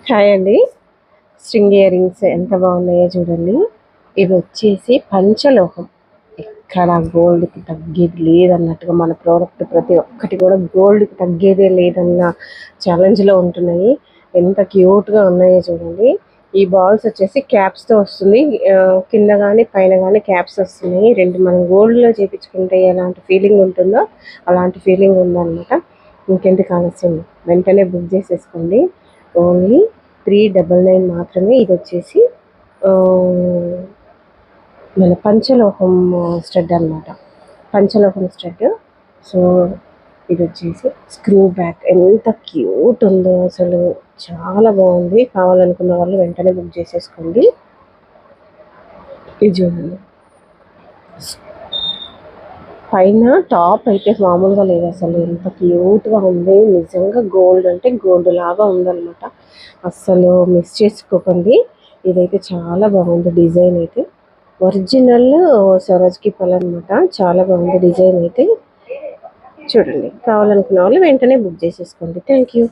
Hi అండి. String ear rings ఎంత బాగున్నాయో చూడండి. ఇవి వచ్చేసి పంచలోహం, ఎక్కడ గోల్డ్కి తగ్గేది లేదన్నట్టుగా మన ప్రోడక్ట్ ప్రతి ఒక్కటి కూడా గోల్డ్కి తగ్గేదే లేదన్న ఛాలెంజ్లో ఉంటున్నాయి. ఎంత క్యూట్గా ఉన్నాయో చూడండి. ఈ బాల్స్ వచ్చేసి క్యాప్స్తో వస్తుంది. కింద కానీ పైన కానీ క్యాప్స్ వస్తున్నాయి. రెండు మనం గోల్డ్లో చేయించుకుంటే ఎలాంటి ఫీలింగ్ ఉంటుందో అలాంటి ఫీలింగ్ ఉందన్నమాట. ఇంకెందుకు ఆలస్యం, వెంటనే బుక్ చేసేసుకోండి. ఓన్లీ 399 మాత్రమే. ఇది వచ్చేసి మన పంచలోహం స్టడ్ అనమాట. పంచలోహం స్టడ్. సో ఇది వచ్చేసి స్క్రూ బ్యాక్, ఎంత క్యూట్ ఉందో అసలు, చాలా బాగుంది. కావాలనుకున్న వాళ్ళు వెంటనే బుక్ చేసేసుకోండి. ఇది చూడండి, పైన టాప్ అయితే మామూలుగా లేదు అసలు, ఎంత క్యూట్గా ఉంది. నిజంగా గోల్డ్ అంటే గోల్డ్ లాగా ఉందన్నమాట. అస్సలు మిస్ చేసుకోకండి. ఇదైతే చాలా బాగుంది. డిజైన్ అయితే ఒరిజినల్ సరోజ్కి పల్ అనమాట. చాలా బాగుంది డిజైన్ అయితే. చూడండి, కావాలనుకున్న వాళ్ళు వెంటనే బుక్ చేసేసుకోండి. Thank you.